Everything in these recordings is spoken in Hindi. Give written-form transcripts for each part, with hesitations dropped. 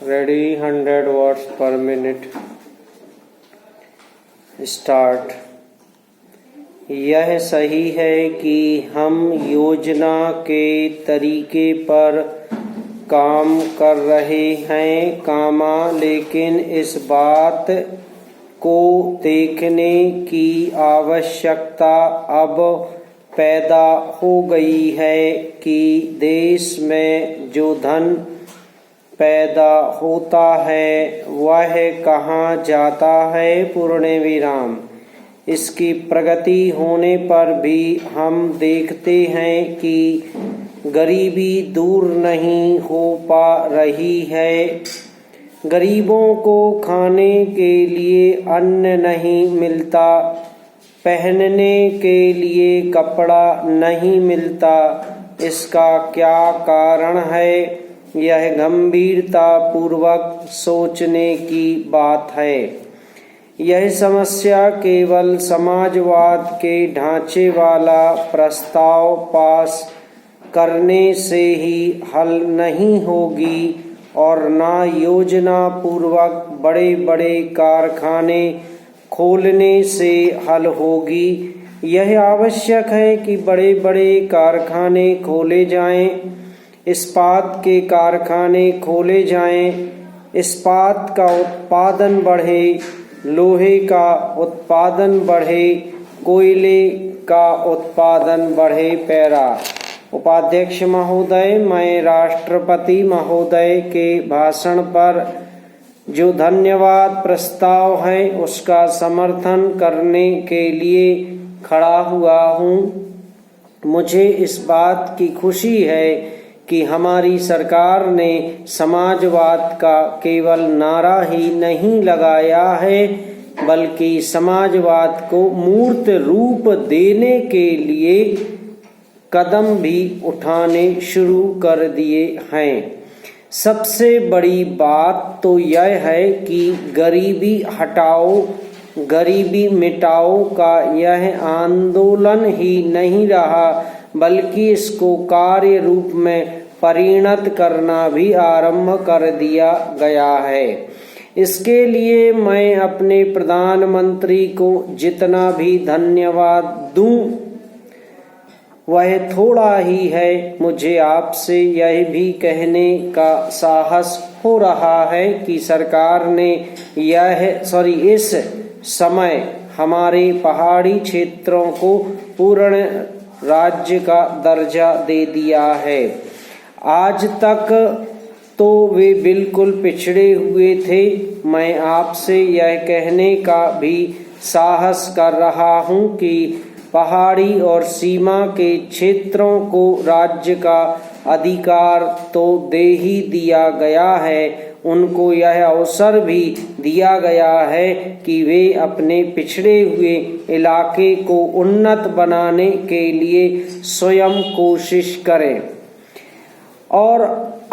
रेडी 100 वर्ड्स पर मिनट स्टार्ट। यह सही है कि हम योजना के तरीके पर काम कर रहे हैं, लेकिन इस बात को देखने की आवश्यकता अब पैदा हो गई है कि देश में जो धन पैदा होता है वह कहाँ जाता है। पूर्ण विराम। इसकी प्रगति होने पर भी हम देखते हैं कि गरीबी दूर नहीं हो पा रही है। गरीबों को खाने के लिए अन्न नहीं मिलता, पहनने के लिए कपड़ा नहीं मिलता। इसका क्या कारण है? यह गंभीरता पूर्वक सोचने की बात है। यह समस्या केवल समाजवाद के ढांचे वाला प्रस्ताव पास करने से ही हल नहीं होगी और न योजना पूर्वक बड़े बड़े कारखाने खोलने से हल होगी। यह आवश्यक है कि बड़े बड़े कारखाने खोले जाएं, इस्पात के कारखाने खोले जाएं, इस्पात का उत्पादन बढ़े, लोहे का उत्पादन बढ़े, कोयले का उत्पादन बढ़े। पैरा। उपाध्यक्ष महोदय, मैं राष्ट्रपति महोदय के भाषण पर जो धन्यवाद प्रस्ताव है उसका समर्थन करने के लिए खड़ा हुआ हूँ। मुझे इस बात की खुशी है कि हमारी सरकार ने समाजवाद का केवल नारा ही नहीं लगाया है, बल्कि समाजवाद को मूर्त रूप देने के लिए कदम भी उठाने शुरू कर दिए हैं। सबसे बड़ी बात तो यह है कि गरीबी हटाओ, गरीबी मिटाओ का यह आंदोलन ही नहीं रहा, बल्कि इसको कार्य रूप में परिणत करना भी आरंभ कर दिया गया है। इसके लिए मैं अपने प्रधानमंत्री को जितना भी धन्यवाद दूं वह थोड़ा ही है। मुझे आपसे यह भी कहने का साहस हो रहा है कि सरकार ने इस समय हमारे पहाड़ी क्षेत्रों को पूर्ण राज्य का दर्जा दे दिया है। आज तक तो वे बिल्कुल पिछड़े हुए थे। मैं आपसे यह कहने का भी साहस कर रहा हूँ कि पहाड़ी और सीमा के क्षेत्रों को राज्य का अधिकार तो दे ही दिया गया है, उनको यह अवसर भी दिया गया है कि वे अपने पिछड़े हुए इलाके को उन्नत बनाने के लिए स्वयं कोशिश करें और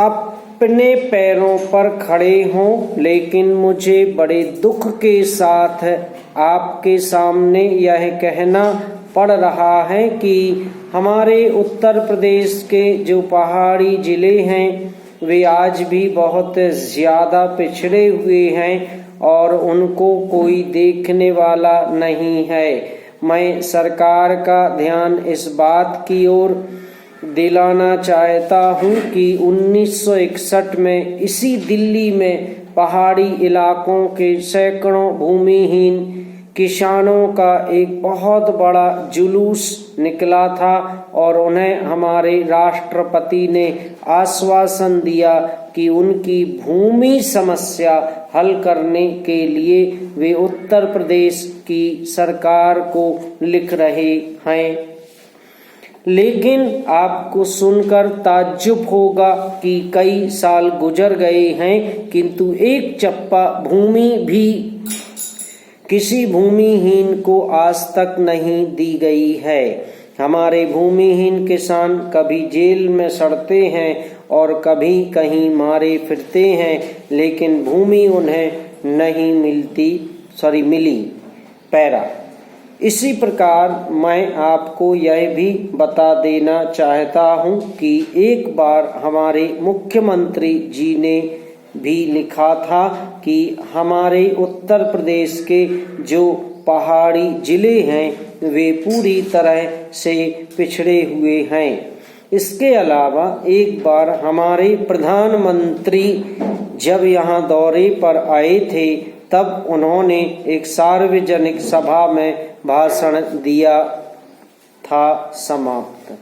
अपने पैरों पर खड़े हों। लेकिन मुझे बड़े दुख के साथ आपके सामने यह कहना पड़ रहा है कि हमारे उत्तर प्रदेश के जो पहाड़ी जिले हैं वे आज भी बहुत ज़्यादा पिछड़े हुए हैं और उनको कोई देखने वाला नहीं है। मैं सरकार का ध्यान इस बात की ओर दिलाना चाहता हूँ कि 1961 में इसी दिल्ली में पहाड़ी इलाकों के सैकड़ों भूमिहीन किसानों का एक बहुत बड़ा जुलूस निकला था और उन्हें हमारे राष्ट्रपति ने आश्वासन दिया कि उनकी भूमि समस्या हल करने के लिए वे उत्तर प्रदेश की सरकार को लिख रहे हैं। लेकिन आपको सुनकर ताज्जुब होगा कि कई साल गुजर गए हैं किंतु एक चप्पा भूमि भी किसी भूमिहीन को आज तक नहीं दी गई है। हमारे भूमिहीन किसान कभी जेल में सड़ते हैं और कभी कहीं मारे फिरते हैं, लेकिन भूमि उन्हें नहीं मिली। पैरा। इसी प्रकार मैं आपको यह भी बता देना चाहता हूं कि एक बार हमारे मुख्यमंत्री जी ने भी लिखा था कि हमारे उत्तर प्रदेश के जो पहाड़ी जिले हैं वे पूरी तरह से पिछड़े हुए हैं। इसके अलावा एक बार हमारे प्रधानमंत्री जब यहाँ दौरे पर आए थे तब उन्होंने एक सार्वजनिक सभा में भाषण दिया था। समाप्त।